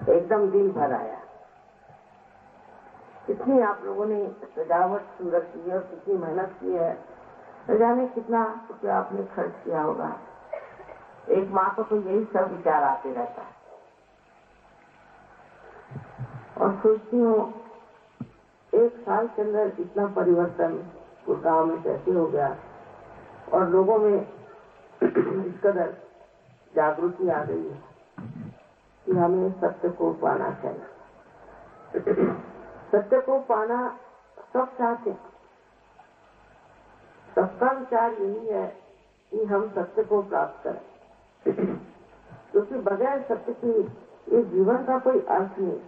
एकदम दिल भर आया। कितनी आप लोगों ने सजावट सुंदर की है और कितनी मेहनत की है, न जाने कितना रुपया आपने खर्च किया होगा। एक माँ को तो यही सब विचार आते रहता है और सोचती हूँ एक साल के अंदर इतना परिवर्तन उस गांव में कैसे हो गया और लोगों में इस कदर जागृति आ गई है कि हमें सत्य को पाना चाहिए। सत्य को पाना सब चाहते हैं, सबका विचार यही है कि हम सत्य को प्राप्त करें, क्योंकि बगैर सत्य के ये जीवन का कोई अर्थ नहीं।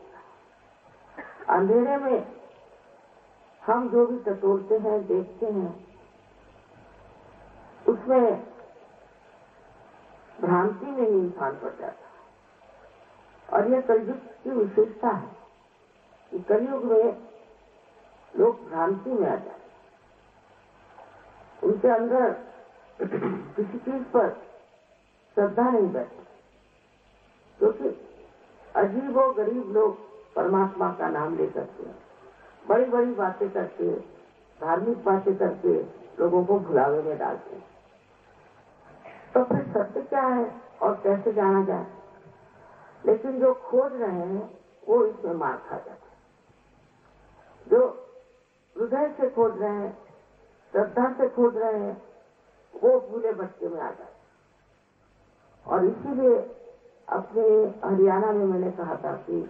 अंधेरे में हम जो भी टटोलते हैं, देखते हैं, उसमें भ्रांति में ही इंसान पड़ जाता। और यह कलयुग की विशेषता है कि कलयुग में लोग भ्रांति में आ जाते, उनके अंदर किसी चीज पर श्रद्धा नहीं बैठती, क्योंकि अजीब और गरीब लोग परमात्मा का नाम लेकर के बड़ी बड़ी बातें करके, धार्मिक बातें करके लोगों को भुलावे में डालते हैं। तो फिर सत्य क्या है और कैसे जाना जाए? लेकिन जो खोज रहे हैं वो इसमें मार खा जाते हैं। जो हृदय से खोज रहे हैं, श्रद्धा से खोज रहे हैं, वो भूले भटके में आ जाते। और इसीलिए अपने हरियाणा में मैंने कहा था कि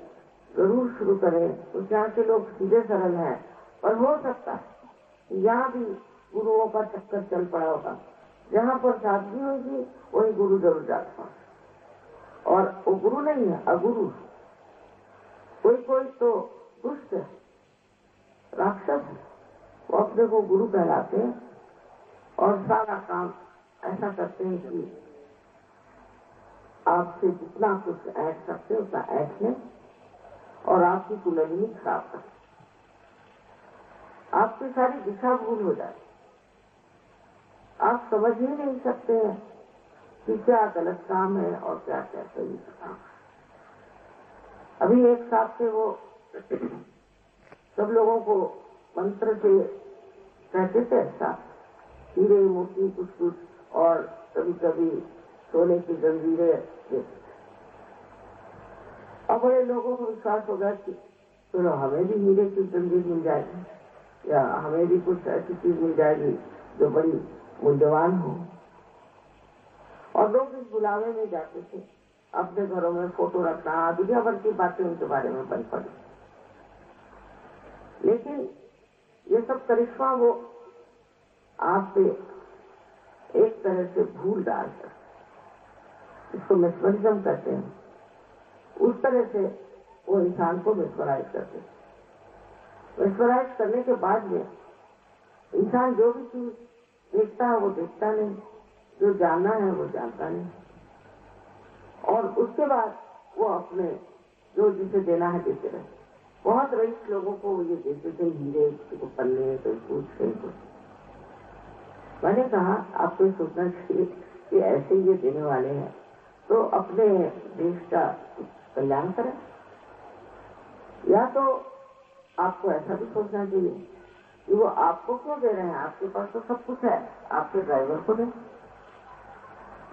जरूर शुरू करें। उस यहाँ के लोग सीधे सरल हैं, और हो सकता है यहाँ भी गुरुओं का चक्कर चल पड़ा होगा। जहाँ पर सादगी होगी वही गुरु जरूर जाता, और वो गुरु नहीं है, अगुरु। कोई कोई तो दुष्ट है, राक्षस है, वो अपने को गुरु कहलाते हैं और सारा काम ऐसा करते हैं कि आपसे जितना कुछ ऐंठ सकते उतना ऐंठ लें और आपकी कुंडलिनी खराब कर, आपकी सारी दिशा भूल हो जाए। आप समझ ही नहीं सकते हैं कि क्या गलत काम है और क्या क्या सही काम है। अभी एक साहब थे, वो सब लोगों को मंत्र से कहते थे, ऐसा हीरे मोती कुछ कुछ, और कभी कभी सोने की जंजीरें देते थे। अब बड़े लोगों को विश्वास होगा कि चलो हमें भी हीरे की जंजीर मिल जाएगी, या हमें भी कुछ ऐसी चीज मिल जाएगी जो बड़ी मूल्यवान हो। और लोग इस बुलावे में जाते थे, अपने घरों में फोटो रखना, दुनिया भर की बातें उनके बारे में बन पड़ी। लेकिन ये सब करिश्मा वो आप पे एक तरह से भूल डालकर, इसको मेस्मरिज्म कहते हैं, उस तरह से वो इंसान को मेस्मराइज करते हैं। मेस्मराइज करने के बाद में इंसान जो भी चीज देखता है वो देखता नहीं, जो जानना है वो जानता नहीं, और उसके बाद वो अपने जो जिसे देना है देते रहे। बहुत रईस लोगों को ये देते थे हीरे, किसी को पन्ने, कोई कुछ कहीं कुछ। मैंने कहा आपको सोचना चाहिए कि ऐसे ये देने वाले हैं तो अपने देश का कल्याण करें, या तो आपको ऐसा भी सोचना चाहिए कि वो आपको क्यों दे रहे हैं, आपके पास तो सब कुछ है, आपके ड्राइवर को दें।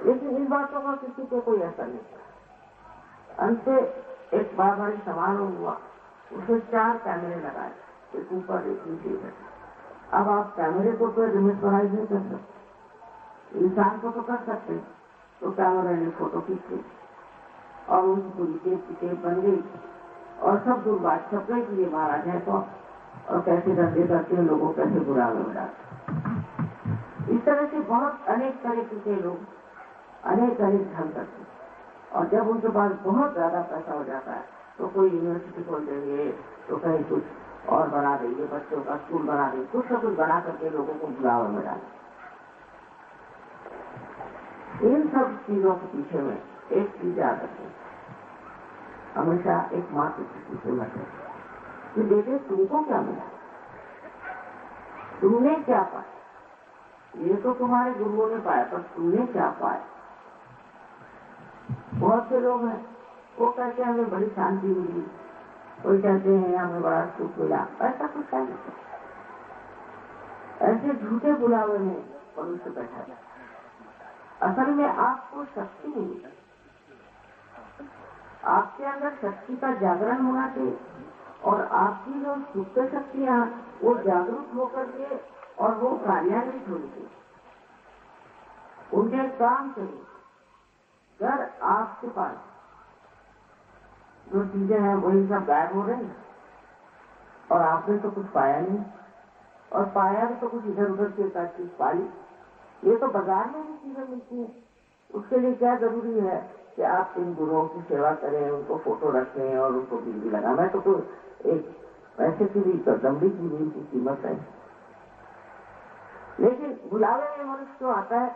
लेकिन इन बातों का किसी को कोई असर नहीं था। अंत में एक बड़ा भारी समारोह हुआ, उसमें 4 कैमरे लगाए, एक ऊपर एक नीचे। अब आप कैमरे को तो रिमेस्मराइज नहीं कर सकते, इंसान को तो कर सकते। तो कैमरा ने फोटो खींची और उनकी पूरी टेप की टेप बन गई, और सब दूर बात छप गई कि ये महाराज है तो, और कैसे धंधे करते हैं, लोगों कैसे बुरा में डालते। इस तरह से बहुत अनेक तरीके के लोग अनेक ढंग करते हैं। और जब उनके पास बहुत ज्यादा पैसा हो जाता है तो कोई यूनिवर्सिटी खोल देंगे, तो कहीं कुछ और बना देंगे, बच्चों का स्कूल बना देंगे, कुछ न कुछ बना करके लोगों को बुलावा में डालें। इन सब चीजों के पीछे में एक चीज याद रखें, हमेशा एक माँ के पीछे मत रखें कि बेटे तुमको क्या मिला, तुमने क्या पाया। ये तो तुम्हारे गुरुओं ने पाया, पर तुमने क्या पाया। बहुत से लोग हैं वो कहते हैं हमें बड़ी शांति मिली, कोई कहते हैं हमें बड़ा सुख मिला। ऐसा कुछ है नहीं। ऐसे झूठे बुलावे में मनुष्य बैठा है। असल में आपको शक्ति मिली, आपके अंदर शक्ति का जागरण होना चाहिए और आपकी जो सुप्त शक्तियां वो जागरूक होकर के और वो कार्यान्वित होनी चाहिए, उनके काम चाहिए। अगर आपके पास जो चीजें हैं वही सब गायब हो रही और आपने तो कुछ पाया नहीं, और पाया तो कुछ इधर उधर की एक चीज पाली। ये तो बाजार में भी चीजें मिलती है। उसके लिए क्या जरूरी है कि आप इन गुरुओं की सेवा करें, उनको फोटो रखें और उनको बिजली लगाना। तो एक पैसे की भी दमड़ी की भी की कीमत है। लेकिन बुलावे में मनुष्य जो आता है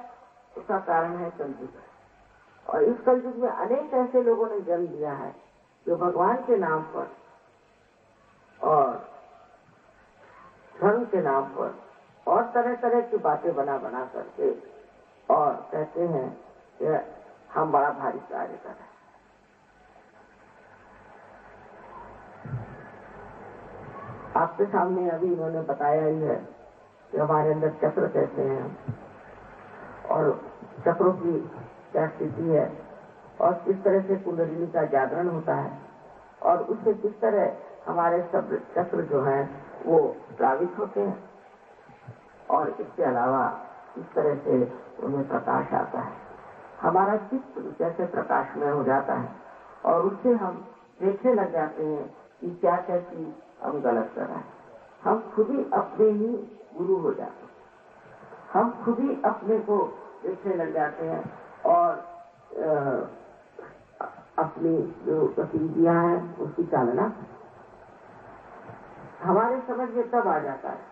उसका कारण है कलयुग। और इस कलयुग में अनेक ऐसे लोगों ने जन्म दिया है जो भगवान के नाम पर और धर्म के नाम पर और तरह तरह की बातें बना बना करके और कहते हैं कि हम बड़ा भारी कार्य कर रहे हैं। आपके सामने अभी उन्होंने बताया ही है कि हमारे अंदर चक्र कैसे हैं और चक्रों की क्या स्थिति है और किस तरह से कुंडलिनी का जागरण होता है और उससे किस तरह हमारे सब चक्र जो हैं वो प्लावित होते हैं और इसके अलावा इस तरह से उन्हें प्रकाश आता है। हमारा चित्त जैसे प्रकाशमय हो जाता है और उससे हम देखने लग जाते हैं कि क्या क्या चीज हम गलत कर रहे हैं। हम खुद ही अपने ही गुरु हो जाते हैं, हम खुद ही अपने को देखने लग जाते हैं और अपनी जो गतिविधियां हैं उसकी चालना हमारे समझ में तब आ जाता है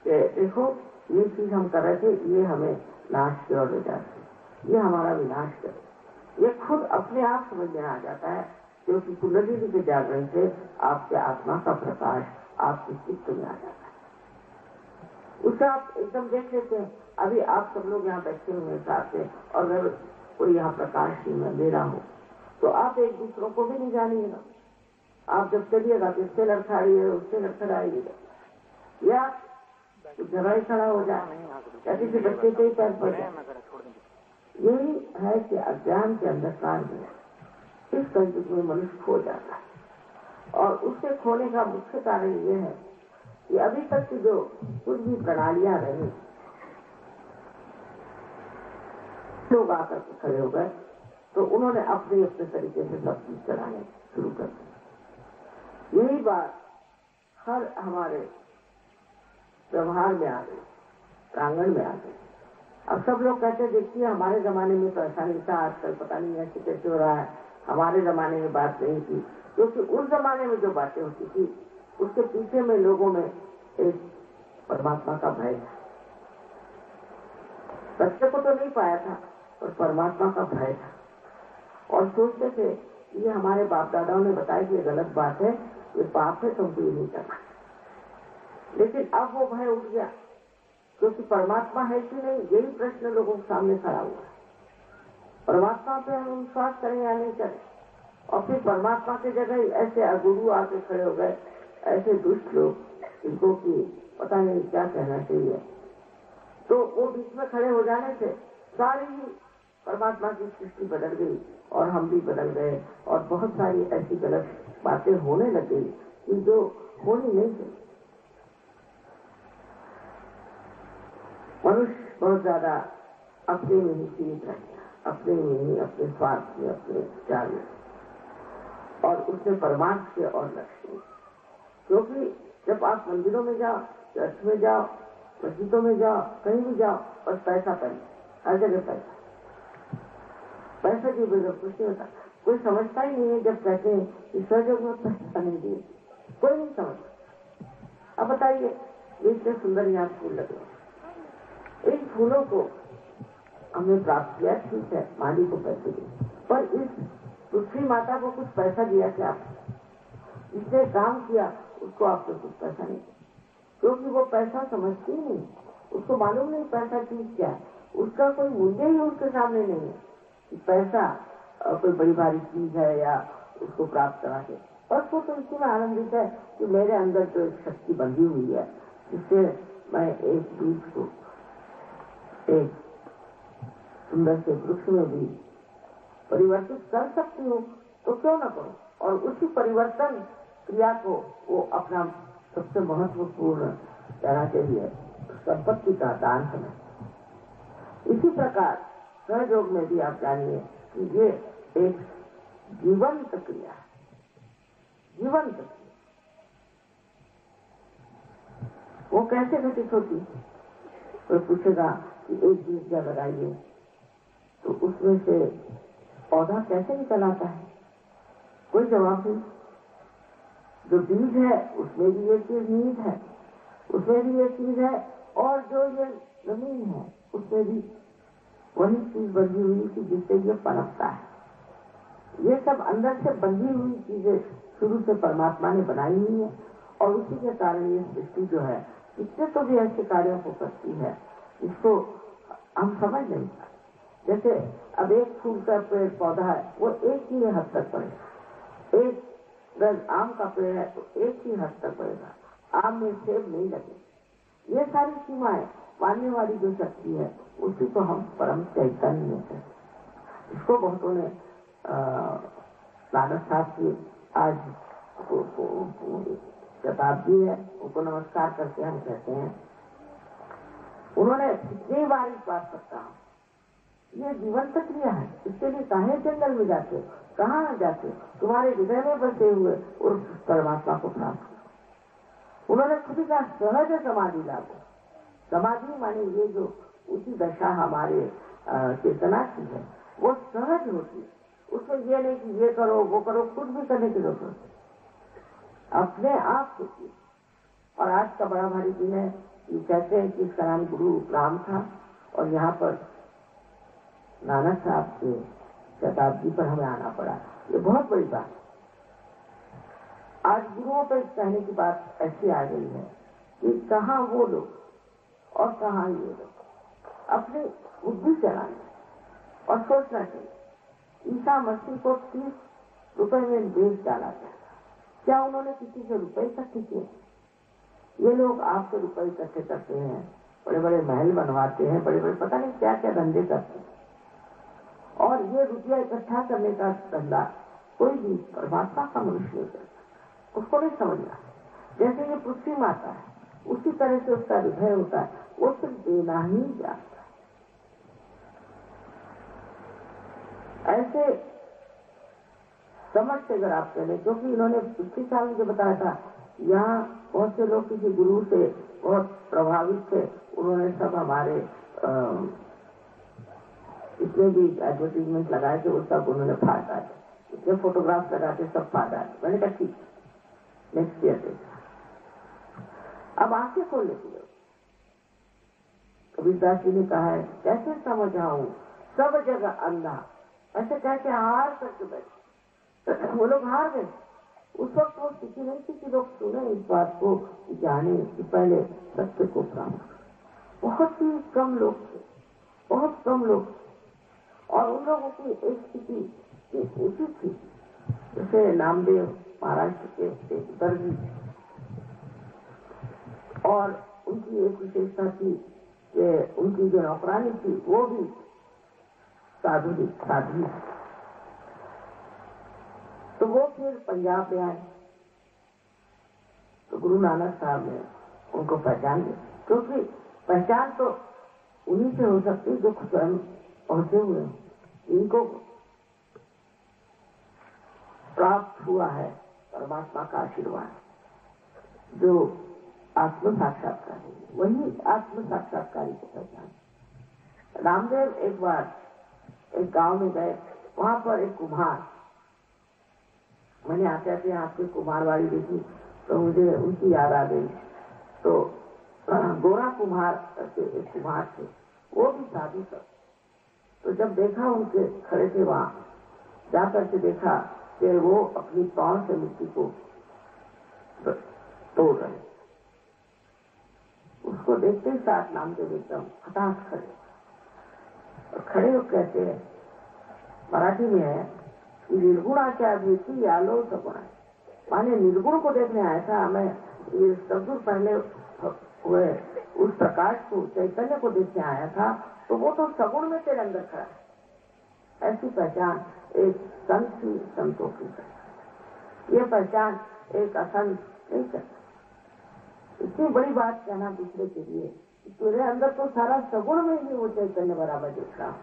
कि देखो ये चीज हम कर रहे थे, ये हमें नाश की ओर ले जाती है, ये हमारा विनाश करे। ये खुद अपने आप समझ में आ जाता है क्योंकि कुंडलिनी के जागरण से आपके आत्मा का प्रकाश आपके चित्त में आ जाता है। उसका आप एकदम देख लेते हैं। अभी आप सब लोग यहाँ बैठे हुए साथ में और अगर कोई यहाँ प्रकाश में अंधेरा हो तो आप एक दूसरों को भी नहीं जानिएगा। आप जब चलिएगा तो इससे लड़खड़ाइए, उससे लड़खड़ाइएगा या जगह ही खड़ा हो जाए या किसी बच्चे से ही पैर पड़ जाए। यही है कि अज्ञान के अंधकार में इस कलयुग में मनुष्य खो जाता है और उससे खोने का मुख्य कारण ये है कि अभी तक की जो कुछ भी प्रणालियां रही, लोग आकर के खड़े हो गए तो उन्होंने अपने अपने तरीके से सब चीज चलाने शुरू कर दी। यही बात हर हमारे व्यवहार में आ गई, प्रांगण में आ गई। अब सब लोग कहते देखिए हमारे जमाने में तो ऐसा नहीं था, आजकल पता नहीं ऐसे कैसे हो रहा है। हमारे जमाने में बात नहीं थी क्योंकि उस जमाने में जो बातें होती थी उसके पीछे में लोगों में एक परमात्मा का भय था। सत्य को तो नहीं पाया था पर परमात्मा का भय था और सोचते थे ये हमारे बाप दादाओं ने बताया कि ये गलत बात है, ये पाप है, तुमको ये नहीं करना। लेकिन अब वो भय उठ गया क्योंकि परमात्मा है कि नहीं, यही प्रश्न लोगों के सामने खड़ा हुआ। परमात्मा पे हम विश्वास करें या नहीं करें। और फिर परमात्मा की जगह ऐसे अगुरु आके खड़े हो गए, ऐसे दुष्ट लोग इनको की पता नहीं क्या कहना चाहिए। तो वो बीच में खड़े हो जाने से सारी ही परमात्मा की सृष्टि बदल गई और हम भी बदल गए और बहुत सारी ऐसी गलत बातें होने लग गई कि जो होनी नहीं चाहिए। मनुष्य बहुत ज्यादा अपने में ही सीमित रह गया, अपने में ही, अपने स्वार्थ में, अपने विचार में और उसने परमार्थ के और लक्ष्य में। क्योंकि जब आप मंदिरों में जाओ, चर्च में जाओ, मस्जिदों में जाओ, कहीं भी जाओ, बस पैसा पैसा, हर जगह पैसा। पैसा की वजह कुछ नहीं होता। कोई समझता ही नहीं है जब कहते हैं कि सहयोग में पैसा नहीं दिए, कोई नहीं समझता। अब बताइए ये इतने सुंदर यहाँ फूल लगे, इन फूलों को हमने प्राप्त किया, ठीक है, माली को पैसे दिए, पर इस पृथ्वी माता को कुछ पैसा दिया क्या? जिसने काम किया उसको आपने कुछ पैसा नहीं दिया क्योंकि वो पैसा समझती नहीं, उसको मालूम नहीं पैसा चीज क्या है, उसका कोई मूल्य ही उसके सामने नहीं है कि पैसा कोई बड़ी भारी चीज है या उसको प्राप्त करा के, और वो तो इसी में आनंदित है कि मेरे अंदर जो एक शक्ति बंधी हुई है जिससे मैं एक बीज को एक सुंदर से वृक्ष में भी परिवर्तित कर सकती हूँ, तो क्यों न करूं। और उसी परिवर्तन क्रिया को वो अपना सबसे महत्वपूर्ण कहना चाहिए संपत्ति का दान समझ। इसी प्रकार सहयोग में भी आप जानिए कि ये एक जीवंत क्रिया है, जीवंत क्रिया। वो कैसे घटित होती है? कोई पूछेगा कि एक बीज क्या लगाइए, तो उसमें से पौधा कैसे निकल आता है? कोई जवाब नहीं। जो बीज है उसमें भी ये चीज नींद है, उसमें भी ये चीज है, और जो ये जमीन है उसमें भी वही चीज बंधी हुई थी जिससे ये पनपता है। ये सब अंदर से बंधी हुई चीजें शुरू से परमात्मा ने बनाई हुई है, और उसी के कारण ये सृष्टि जो है इससे तो भी ऐसे कार्यों को करती है इसको हम समझ नहीं पाते। जैसे अब एक फूल का पेड़ पौधा है वो एक ही हद तक बढ़ेगा, एक गज आम का पेड़ है तो एक ही हद तक बढ़ेगा, आम में सेब नहीं लगे। ये सारी सीमाएं मानने वाली जो शक्ति है उसी को हम परम चैतन्य कहते हैं। इसको बहुतों ने नानक साहब की आज शताब्दी है, उनको नमस्कार करके हम कहते हैं, उन्होंने कितनी बार इस बात पर कहा ये जीवंत क्रिया है, इसके लिए काहे जंगल में जाते, कहाँ जाते, तुम्हारे हृदय में बसे हुए उस परमात्मा को प्राप्त करो। उन्होंने खुद का सहज समाधि लागू, समाधि माने ये जो उसी दशा हमारे चेतना की है वो सहज होती है, उसमें ये नहीं कि ये करो वो करो, कुछ भी करने की जरूरत नहीं, अपने आप होती है। और आज का बड़ा भारी दिन है, ये कहते हैं कि इसका नाम गुरु राम था, और यहाँ पर नानक साहब के शताब्दी पर हमें आना पड़ा, ये बहुत बड़ी बात है। आज गुरुओं पर कहने की बात ऐसी आ गई है कि कहाँ वो लोग और कहाँ ये लोग, अपनी बुद्धि चलाने और सोचना चाहिए। ईसा मसीह को 30 रुपए में बेच डाला गया, क्या उन्होंने किसी से रुपए इकट्ठे किए? ये लोग आपसे रुपए इकट्ठे करते हैं, बड़े बड़े महल बनवाते हैं, बड़े बड़े पता नहीं क्या क्या धंधे करते हैं, और ये रुपया इकट्ठा करने का धंधा कोई भी परमात्मा का मनुष्य नहीं करता, उसको नहीं समझना। जैसे ये पृथ्वी माता है उसी तरह से उसका हृदय होता है, वो सिर्फ देना ही जानता है। ऐसे समझ से अगर आप चले, क्योंकि इन्होंने पिछले साल मुझे बताया था, यहाँ बहुत से लोग किसी गुरु से बहुत प्रभावित थे, उन्होंने सब हमारे इसमें भी एडवर्टीजमेंट लगाए थे, वो सब उन्होंने फाड़ डाले, इसमें फोटोग्राफ लगाते सब फाड़ डाले। मैंने कहा ठीक, नेक्स्ट ईयर देखा। अब आंखें खोल लेती है। कबीरदास जी ने कहा है, कैसे समझाऊं सब जगह अंधा, ऐसे कहते हार करके बैठे, वो लोग हार गए। उस वक्त वो स्थिति नहीं थी कि लोग सुने इस बात को, जाने कि पहले सत्य को प्राप्त। बहुत ही कम लोग थे, बहुत कम लोग, और उन लोगों की एक स्थिति ऐसी थी, जैसे नामदेव महाराष्ट्र के एक दर्जी, और उनकी एक विशेषता थी कि उनकी जो नौकरानी थी वो भी साधु थी। तो वो फिर पंजाब में आए, तो गुरु नानक साहब ने उनको पहचान लिया, क्योंकि पहचान तो उन्हीं से हो सकती जो स्वयं पहुंचे हुए हैं। इनको प्राप्त हुआ है परमात्मा का आशीर्वाद, जो आत्म साक्षात्कार, वही आत्म साक्षात्कारी को पहचान। रामदेव एक बार एक गांव में गए, वहां पर एक कुम्हार, मैंने आते आते आपकी कुम्हारवाड़ी देखी तो मुझे उनकी याद आ गई। तो गोरा कुम्हार करके एक कुम्हार थे, वो भी साधु थे। तो जब देखा उनके खड़े थे वहां, जाकर के देखा कि वो अपनी पांव से मिट्टी को तोड़ रहे, उसको देखते ही साथ नामदेव एकदम हताश खड़े, और खड़े हो कहते हैं, मराठी में है कि निर्गुणाच्या भीती आलो सगुणा, माने निर्गुण को देखने आया था मैं, ये सदगुरु पहले हुए उस प्रकाश को, चैतन्य को देखने आया था, तो वो तो सगुण में तेरे अंदर खड़ा है। ऐसी पहचान एक संत की, संतों की है। ये पहचान एक असंत नहीं करता। इतनी बड़ी बात कहना दूसरे के लिए, तेरे अंदर तो सारा सगुण में ही वो चैतन्य बराबर दिख रहा।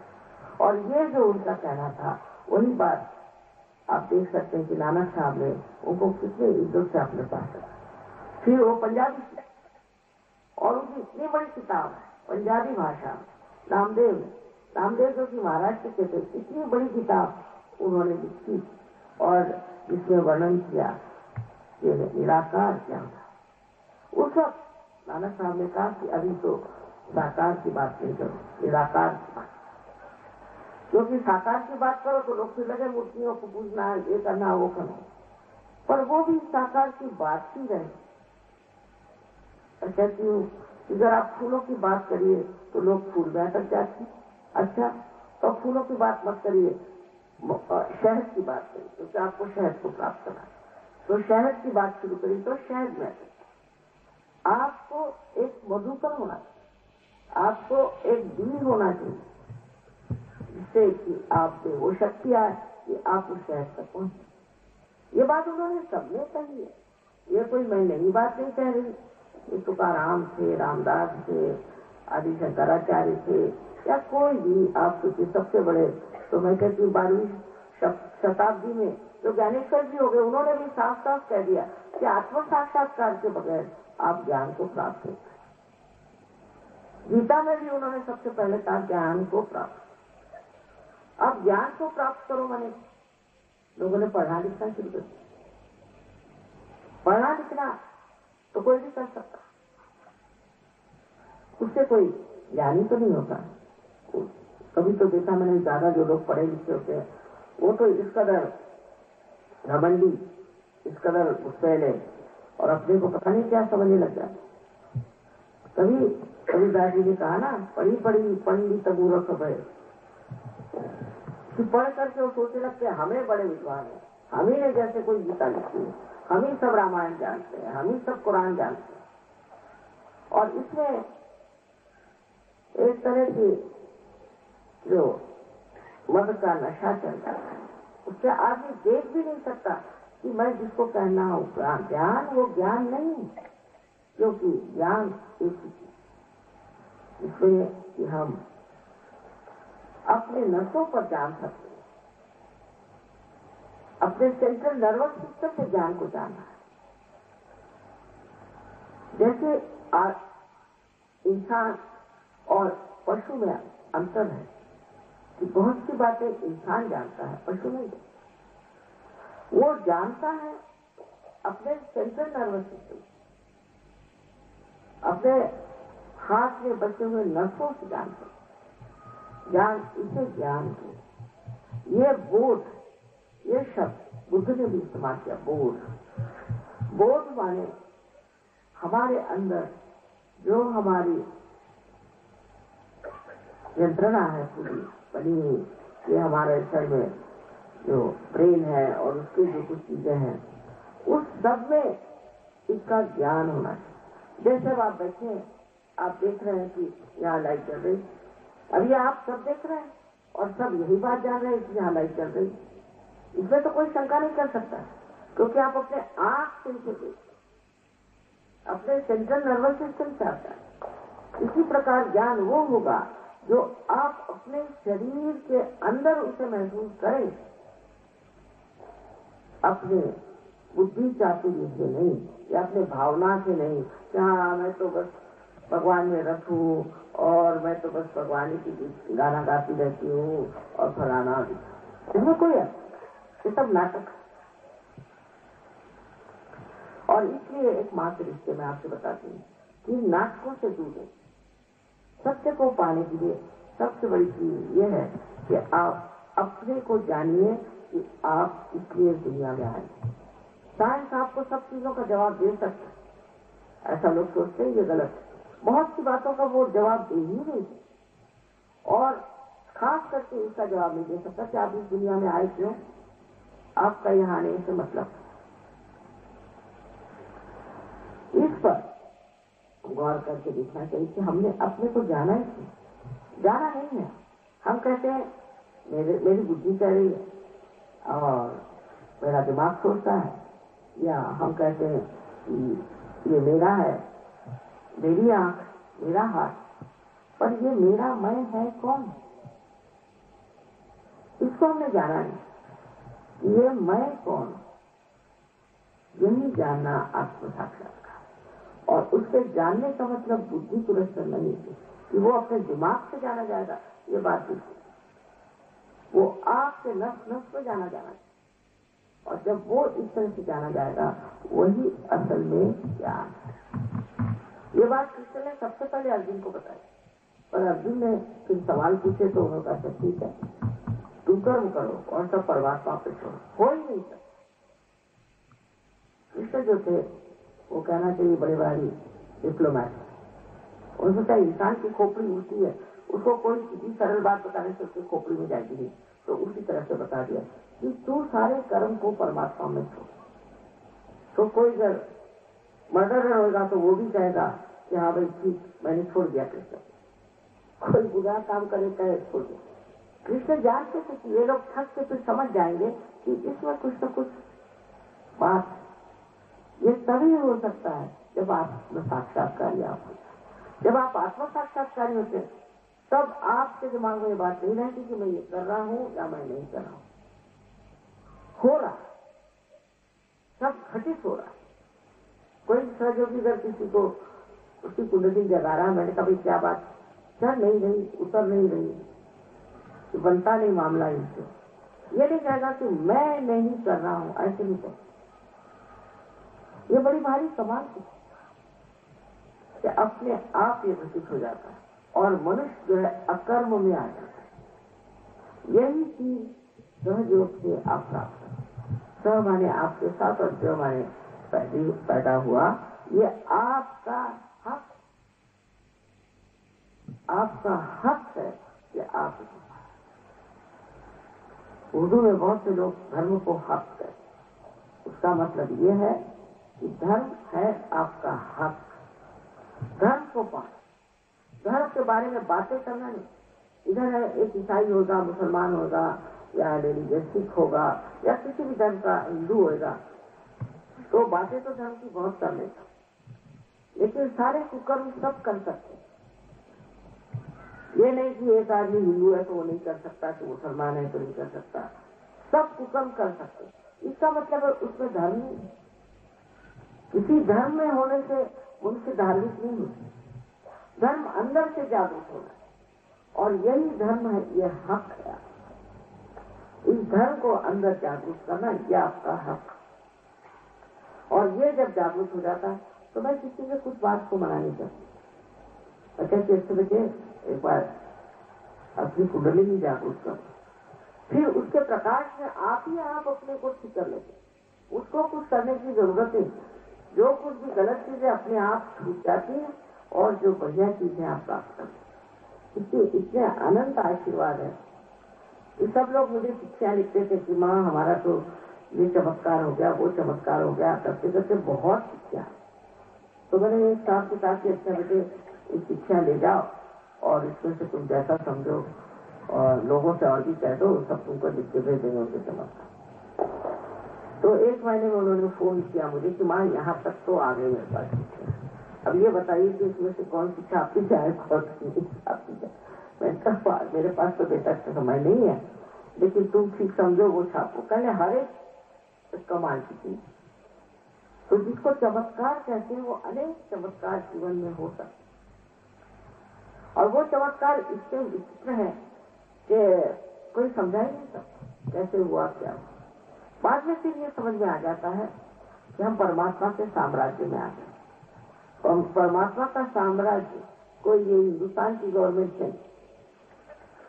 और ये जो उनका कहना था वही बात आप देख सकते हैं कि नानक साहब ने उनको कितने इज्जत से अपने पास रखा। फिर वो पंजाबी थी और उनकी इतनी बड़ी किताब है पंजाबी भाषा, रामदेव जो कि महाराष्ट्र के थे, इतनी बड़ी किताब उन्होंने लिखी और जिसमें वर्णन किया कि निराकार क्या था। उस वक्त नानक साहब ने कहा कि अभी तो साकार की बात नहीं करो, निराकार की बात, क्योंकि साकार की बात करो तो लोग फिर लगे मूर्तियों को पूजना, ये करना वो करना, पर वो भी साकार की बात ही रहे। कहती हूँ अगर आप फूलों की बात करिए तो लोग फूल में अटक जाते हैं। अच्छा, तो फूलों की बात मत करिए, शहद की बात करिए, क्योंकि आपको शहद को प्राप्त करना है, तो शहद की बात शुरू करिए तो शहद में आपको एक मधुकर होना चाहिए, आपको एक बीज होना चाहिए, जिससे कि आप में वो शक्ति आए कि आप उस शहद तक पहुंचे। ये बात उन्होंने सबने कही है, ये कोई मैं नई बात नहीं कह रही। ये तुकाराम थे, रामदास थे, आदि शंकराचार्य थे, या कोई भी आप सोचिए सबसे बड़े, तो मैं कहती हूँ 12वीं शताब्दी में जो ज्ञानेश्वर जी हो गए, उन्होंने भी साफ साफ कह दिया कि आत्म साक्षात्कार के बगैर आप ज्ञान को प्राप्त नहीं करें। गीता में भी उन्होंने सबसे पहले कहा ज्ञान को प्राप्त। अब ज्ञान को प्राप्त करो, माने लोगों ने पढ़ना लिखना शुरू कर दिया। पढ़ना लिखना तो कोई भी कर सकता, उससे कोई ज्ञानी तो नहीं होता। कभी तो देखा मैंने, ज्यादा जो लोग पढ़े लिखे होते हैं वो तो इस कदर घमंडी, इस कदर गुस्सैले और अपने को पता नहीं क्या समझने लग जाते। कभी कबीरदास जी ने कहा ना, पढ़ी पढ़ी पंडित मूर्ख भय, कि पढ़ करके वो सोचने लगते हमें बड़े विद्वान है, हम ही ने जैसे कोई गीता लिखी है, हम ही सब रामायण जानते हैं, हम ही सब कुरान जानते हैं। और इसमें एक तरह की जो मद का नशा चलता है, उससे आदमी देख भी नहीं सकता कि मैं जिसको कहना हूं ज्ञान, वो ज्ञान नहीं, क्योंकि ज्ञान एक ही चीज, इसलिए कि हम अपने नसों पर जान सकते हैं, अपने सेंट्रल नर्वस सिस्टम के ज्ञान को जानना है। जैसे इंसान और पशु में अंतर है कि बहुत सी बातें इंसान जानता है, पशु नहीं। वो जानता है अपने सेंट्रल नर्वस सिस्टम, अपने हाथ में बचे हुए नसों से जानते हैं। ज्ञान, इसे ज्ञान को, ये बोध, ये शब्द बुद्ध ने भी इस्तेमाल किया, बोध। बोध माने हमारे अंदर जो हमारी यंत्रणा है पूरी बनी हुई, ये हमारे शरीर में जो ब्रेन है और उसकी जो कुछ चीजें हैं, उस सब में इसका ज्ञान होना चाहिए। जैसे आप बैठे, आप देख रहे हैं कि यहाँ लाइट जल रही, अभी आप सब देख रहे हैं और सब यही बात जान रहे हैं कि यहाँ लाइट जल रही। इसमें तो कोई शंका नहीं कर सकता, क्योंकि आप अपने आंख से इसे देखते, अपने सेंट्रल नर्वस सिस्टम से आता है। इसी प्रकार ज्ञान वो होगा जो आप अपने शरीर के अंदर उसे महसूस करें, अपने बुद्धि चातुर्य से नहीं, या अपने भावना से नहीं कि हाँ मैं तो बस भगवान में रख हूँ और मैं तो बस भगवान की गाना गाती रहती हूँ और फलाना, इसमें कोई है, ये सब नाटक। और इसलिए एक माँ के रिश्ते में आपसे बताती हूँ कि नाटकों से दूर है। सत्य को पाने के लिए सबसे बड़ी चीज ये है कि आप अपने को जानिए कि आप इसलिए दुनिया में आए। साइंस आपको सब चीजों का जवाब दे सकता है, ऐसा लोग सोचते हैं, ये गलत है। बहुत सी बातों का वो जवाब दे ही नहीं, और खास करके इसका जवाब नहीं दे सकता कि आप इस दुनिया में आए क्यों, आपका यहाँ आने से मतलब। इस पर गौर करके देखना चाहिए कि हमने अपने को जाना ही क्यों। जाना नहीं है। हम कहते हैं मेरी बुद्धि कह रही है और मेरा दिमाग सोचता है, या हम कहते हैं कि ये मेरा है, मेरी आंख, मेरा हाथ, पर ये मेरा मैं है कौन? इसको हमने जाना नहीं। ये मैं कौन, यही जानना आत्म साक्षात्कार। और उसके जानने का मतलब बुद्धि पुरस्कार नहीं है कि वो अपने दिमाग से जाना जाएगा, ये बात नहीं। वो आपके नस नस पे जाना जाना, और जब वो इस तरह से जाना जाएगा वही असल में ज्ञान है। ये बात कृष्ण ने सबसे पहले अर्जुन को बताई, पर अर्जुन ने फिर सवाल पूछे तो उन्होंने कहा ठीक है, तू कर्म करो और सब परमात्मा पे छोड़ो, हो ही नहीं सकता। कृष्ण जो थे वो कहना चाहिए बड़े भारी डिप्लोमैट। उन्होंने सोचा इंसान की खोपड़ी उल्टी है, उसको कोई सीधी सरल बात बताने से उसकी खोपड़ी में जाएगी नहीं, तो उसी तरह से बता दिया कि तू सारे कर्म को परमात्मा में छोड़। तो कोई अगर मर्डरर होगा तो वो भी कहेगा कि हाँ भाई ठीक, मैंने छोड़ दिया कृष्ण। कोई बुरा काम करे कहे छोड़ दिया। कृष्ण जानते थे कि ये लोग थक के फिर समझ जाएंगे कि इसमें कुछ न कुछ बात, ये तभी हो सकता है जब आत्म साक्षात्कारी आप हो। जब आप आत्म साक्षात्कारी होते हैं तब आपके दिमाग में ये बात नहीं रहती कि मैं ये कर रहा हूं या मैं नहीं कर रहा हूं। हो रहा, सब घटित हो रहा। कोई सहयोगी अगर किसी को उसकी कुंडली जगा रहा है, मैंने कभी क्या बात चढ़ नहीं रही, उतर नहीं रही, बनता नहीं मामला इनसे, ये नहीं कहेगा कि मैं नहीं कर रहा हूं, ऐसे नहीं कर। ये बड़ी भारी कमाल है कि अपने आप ये घटित हो जाता है और मनुष्य जो है अकर्म में आ जाता है। यही चीज सहयोग से आप प्राप्त करें। सह माने आपके साथ और जो माने पैदा हुआ, ये आपका हक, आपका हक है कि आप। उर्दू में बहुत से लोग धर्म को हक कहते, उसका मतलब ये है कि धर्म है आपका हक। धर्म को पाना, धर्म के बारे में बातें करना नहीं। इधर है एक ईसाई होगा, मुसलमान होगा, या रिलीजियस सिख होगा, या किसी भी धर्म का हिंदू होगा, तो बातें तो धर्म की बहुत कर लेता, लेकिन सारे कुकर्म सब कर सकते। ये नहीं कि एक आदमी हिंदू है तो वो नहीं कर सकता, कि मुसलमान है तो नहीं कर सकता, सब कुकर्म कर सकते। इसका मतलब है उसमें धर्म नहीं। किसी धर्म में होने से उनसे धार्मिक नहीं होती। धर्म अंदर से जागरूक होना है, और यही धर्म है, यह हक है। इस धर्म को अंदर जागरूक करना, यह आपका हक। और ये जब जागरूक हो जाता है तो मैं किसी से कुछ बात को मना नहीं करती। अच्छा कैसे बचे, एक बार अपनी कुंडली ही जागरूक करो, फिर उसके प्रकाश में आप ही आप अपने को ठीक कर लेते। उसको कुछ करने की जरूरत है। जो कुछ भी गलत चीजें अपने आप छूट जाती है और जो बढ़िया चीजें आप प्राप्त करते। इसके इतने अनंत आशीर्वाद है। ये सब लोग मुझे चिट्ठियां लिखते थे कि माँ हमारा तो ये चमत्कार हो गया, वो चमत्कार हो गया, करते करते बहुत चिट्ठियां। तो मैंने एक साथ के साथ अच्छा बेटे ये चिट्ठियां ले जाओ और इसमें से तुम जैसा समझो और लोगों से और भी कह दो, सब तुमको लिख के भेज देंगे उनके चमत्कार। तो एक महीने में उन्होंने फोन किया मुझे कि माँ यहाँ तक तो आ गए मेरे पास। अब ये बताइए कि इसमें से कौन सी छापी जाए, कौन सी छापी जाए। मैंने कहा मेरे पास तो बेटा समय नहीं है, लेकिन तुम ठीक समझो वो छापो। कहने हर एक कमाल की चीज। तो जिसको चमत्कार कहते हैं वो अनेक चमत्कार जीवन में हो सकते, और वो चमत्कार इससे विचित्र है कि कोई समझा ही नहीं सकता कैसे हुआ क्या हुआ। बाद में फिर ये समझ में आ जाता है कि हम परमात्मा के साम्राज्य में आ गए। और परमात्मा का साम्राज्य कोई ये हिंदुस्तान की गवर्नमेंट नहीं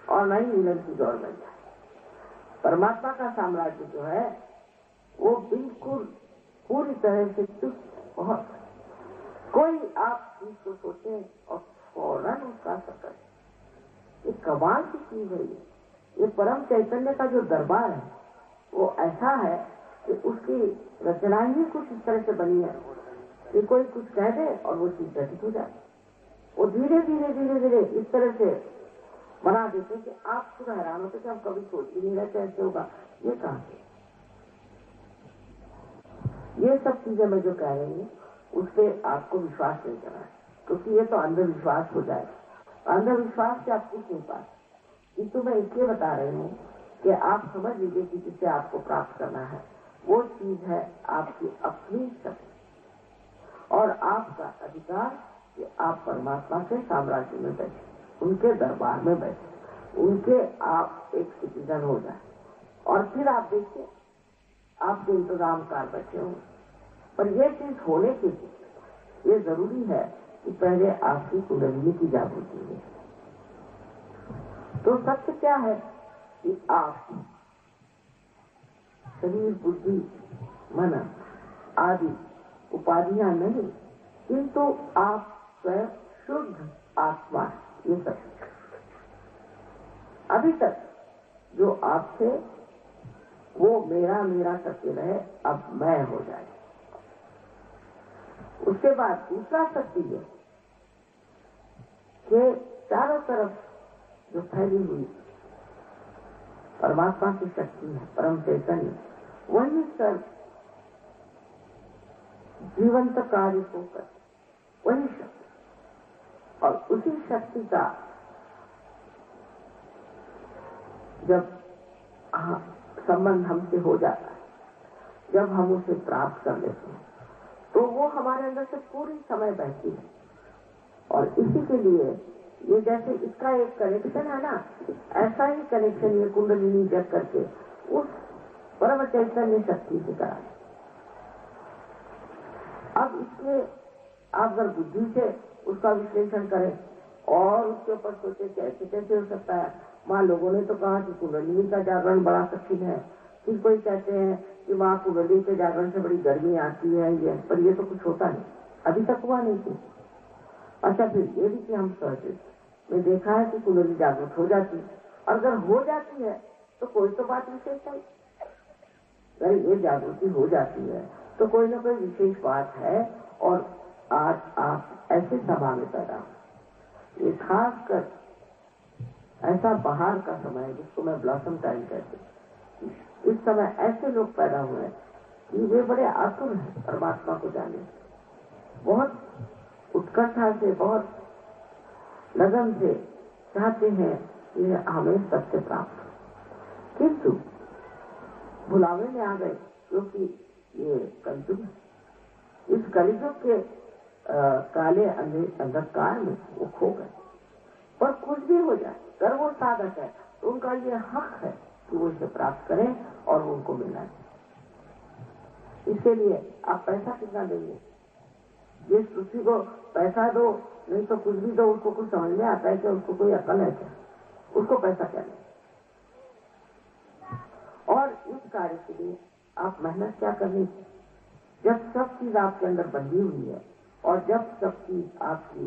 और न ही इंग्लैंड की गवर्नमेंट है। परमात्मा का साम्राज्य जो है वो बिल्कुल पूरी तरह से चुस्त, बहुत कोई आप चीज को सोचे और फौरन उसका असर करे। ये कमाल की चीज है ये परम चैतन्य का जो दरबार है वो ऐसा है कि उसकी रचनाएं ही कुछ इस तरह से बनी है कि कोई कुछ कह दे और वो चीज घटित हो जाए। वो धीरे धीरे धीरे धीरे इस तरह से बना देते कि आप खुद हैरान होते कि हम कभी सोच ही नहीं रहे कैसे होगा, ये कहां से। ये सब चीजें मैं जो कह रही हूँ उस पर आपको विश्वास नहीं करना है, क्योंकि ये तो अंधविश्वास हो जाए। अंधविश्वास से आप कुछ नहीं पाते, किंतु मैं इसलिए बता रही हूँ कि आप समझ लीजिए कि जिसे आपको प्राप्त करना है वो चीज है आपकी अपनी शक्ति और आपका अधिकार कि आप परमात्मा के साम्राज्य में बैठे, उनके दरबार में बैठे, उनके आप एक सिटीजन हो जाए और फिर आप देखिए आपके इंतजाम कार बैठे हों। पर यह चीज होने के लिए ये जरूरी है कि पहले आपकी कुंडलिनी की जागृति हो। तो सत्य क्या है कि आप शरीर बुद्धि मन आदि उपाधियां नहीं, किंतु आप स्वयं शुद्ध आत्मा, ये सत्य। अभी तक जो आप थे वो मेरा मेरा करते रहे, अब मैं हो जाए। उसके बाद दूसरा सत्य है कि चारों तरफ जो फैली हुई परमात्मा की शक्ति है, परम चैतन्य, वही सब जीवंत कार्य को कर, वही शक्ति और उसी शक्ति का जब संबंध हमसे हो जाता है, जब हम उसे प्राप्त कर लेते हैं तो वो हमारे अंदर से पूरी समय बहती है। और इसी के लिए ये जैसे इसका एक कनेक्शन है ना, ऐसा ही कनेक्शन ये कुंडलिनी जग करके उस परम चैतन्य शक्ति से करा। अब इसके आप अगर बुद्धि से उसका विश्लेषण करें और उसके ऊपर सोचे कैसे कैसे हो सकता है। मां लोगों ने तो कहा कि कुंडलिनी का जागरण बड़ा कठिन है, फिर कोई कहते हैं कि मां कुंडली के जागरण से बड़ी गर्मी आती है, ये पर ये तो कुछ होता नहीं, अभी तक हुआ नहीं थी। अच्छा, फिर ये भी कि हम सोचे मैं देखा है कि कुंडली जागृत हो जाती है, और अगर हो जाती है तो कोई तो बात विशेष है, अगर ये जागृति हो जाती है तो कोई ना कोई विशेष बात है। और आज आप ऐसे सभा में पैदा हो, ये खास कर ऐसा बाहर का समय है जिसको मैं ब्लॉसम टाइम कहती हूँ। इस समय ऐसे लोग पैदा हुए हैं कि वे बड़े आतुर हैं परमात्मा को जाने, बहुत उत्कंठा से, बहुत लगन से चाहते हैं कि हमें सत्य प्राप्त हो, किंतु भुलावे में आ गए क्योंकि ये कलयुग है। इस कलयुग के काले अंधकार में वो खो गए। पर कुछ भी हो जाए, अगर वो साधक है तो उनका ये हक है कि वो इसे प्राप्त करें और वो उनको मिलना चाहिए। इसके लिए आप पैसा कितना देंगे? जिस पृथ्वी को पैसा दो, नहीं तो कुछ भी दो, उसको कुछ समझ में आता है कि उसको कोई अकल है क्या? उसको पैसा क्या नहीं। और इस कार्य के लिए आप मेहनत क्या करनी? जब सब चीज आपके अंदर बंधी हुई है और जब सब चीज आपकी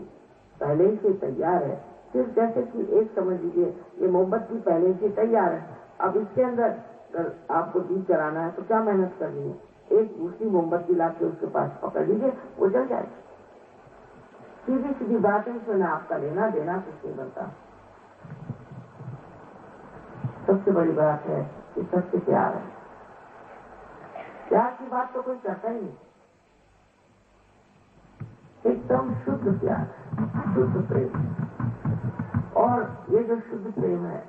पहले ही से तैयार है, सिर्फ जैसे कि एक समझ लीजिए ये मोमबत्ती पहले से तैयार है, अब इसके अंदर अगर आपको दीप जलाना है तो क्या मेहनत करनी है? एक दूसरी मोमबत्ती ला के उसके पास पकड़ लीजिए, वो जल जाएगी। सीधी सीधी बात है, इसमें आपका लेना देना कुछ नहीं बनता। सबसे बड़ी बात है कि सबसे प्यार है। प्यार की बात तो कोई करता ही नहीं, एकदम शुद्ध प्यार, शुद्ध प्रेम। और ये जो शुद्ध प्रेम है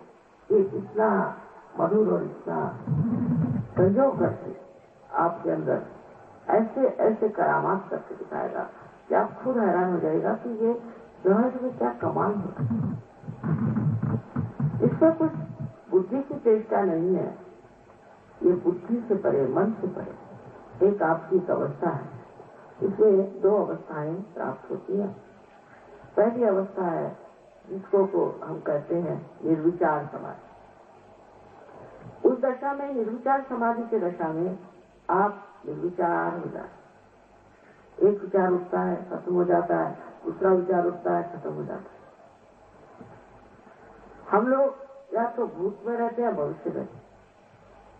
ये इतना मधुर और इतना संयोग करके आपके अंदर ऐसे ऐसे करामात करके दिखाएगा कि आप खुद हैरान हो जाएगा कि ये सहज में क्या कमाल है। इसमें कुछ बुद्धि की चेष्टा नहीं है, ये बुद्धि से परे, मन से परे एक आपकी एक अवस्था है। इसमें दो अवस्थाएं प्राप्त होती है। पहली अवस्था है जिसको हम कहते हैं निर्विचार समाधि। उस दशा में, निर्विचार समाधि की दशा में आप निर्विचार हो जाते, एक विचार उठता है खत्म हो जाता है, दूसरा विचार उठता है खत्म हो जाता है। हम लोग या तो भूत में रहते हैं भविष्य में।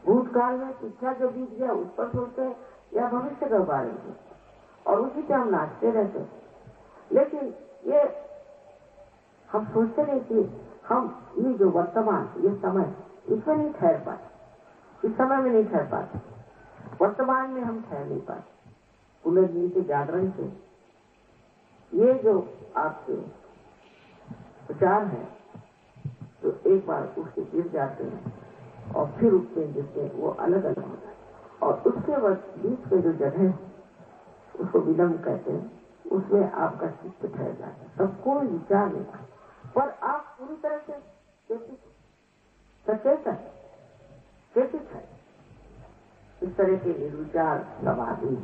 भूतकाल में शिक्षा जो बीत गया उस पर सोचते हैं या भविष्य के बारे में, और उसी पे हम नाचते रहते हैं। लेकिन ये हम सोचते नहीं कि हम ये जो वर्तमान ये समय इसमें नहीं ठहर पाते, इस समय में नहीं ठहर पाते, वर्तमान में हम ठहर नहीं पाते। पुनर्जीवन के जागरण से ये जो आपके विचार हैं तो एक बार उसके गिर जाते हैं और फिर उठते हैं, जिससे वो अलग अलग होता है। और उसके बाद बीच में जो जगह है उसको विलंब कहते हैं, उसमें आपका चित्त ठहर जाता है, तब कोई विचार नहीं, पर आप पूरी तरह से सचेत है, चेतित है। इस तरह के निर्विचार समाधि,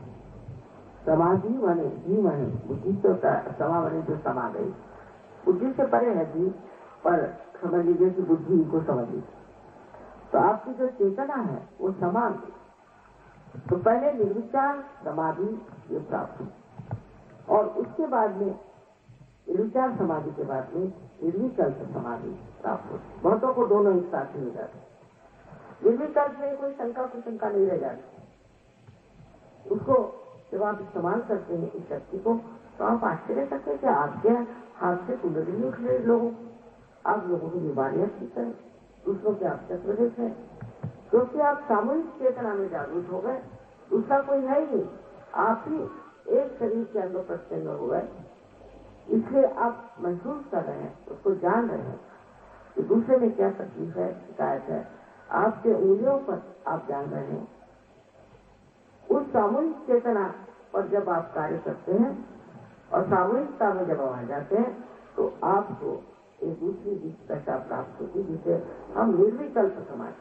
समाधि माने जी माने बुद्धि, तो समा माने जो समा गई, बुद्धि से परे है जी, पर समझ लीजिए कि बुद्धि को समझ लीजिए, तो आपकी जो चेतना है वो समाधि। तो पहले निर्विचार समाधि ये प्राप्त हुई, और उसके बाद में निर्विचार समाधि के बाद में निर्विकल्प समाधि प्राप्त होती। बहुतों को दोनों एक साथ मिल जाते। निर्विकल्प में कोई शंका कुशंका नहीं रह जाती। उसको जब आप इस्तेमाल करते हैं इस शक्ति को, तो आप आश्चर्य करते हैं कि आपके हाथ से कुंडली उठ रहे लोगों, आप लोगों की बीमारियां ठीक है, दूसरों के आप चक्र देख हैं, क्योंकि आप सामूहिक चेतना में जागरूक हो गए। दूसरा कोई है ही नहीं, आप ही एक शरीर के अंदर प्रत्यंग हो गए, इसलिए आप महसूस कर रहे हैं, उसको जान रहे हैं कि दूसरे में क्या तकलीफ है, शिकायत है, आपके उंगलियों पर आप जान रहे हैं। उस सामूहिक चेतना पर जब आप कार्य करते हैं और सामूहिकता में जब आ जाते हैं, तो आपको एक दूसरी दशा प्राप्त होती, जिसे हम निर्विकल्प समाज।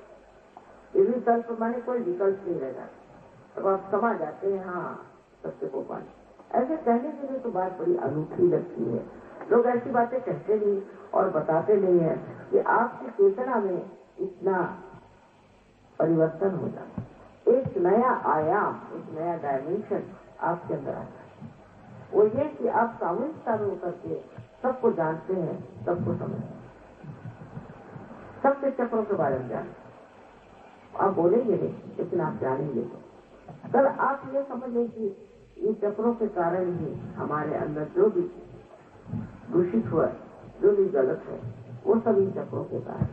निर्विकल्प माने कोई विकल्प नहीं रह जाता, तब आप समा जाते हैं, हाँ सत्य को पाने। ऐसे कहने के लिए तो बात बड़ी अनूठी लगती है, लोग ऐसी बातें कहते नहीं और बताते नहीं है कि आपकी चेतना में इतना परिवर्तन हो जाता है, एक नया आयाम, एक नया डायमेंशन आपके अंदर आता है। वो ये कि आप सामूहिकता में उतर के सबको जानते हैं, सबको समझते हैं, सबके चक्रों के बारे में जानते। आप बोलेंगे नहीं, लेकिन आप जानेंगे। कल आप ये समझें कि इन चक्रों के कारण ही हमारे अंदर जो भी दूषित हुआ, जो भी गलत है, वो सब इन चक्रों के कारण,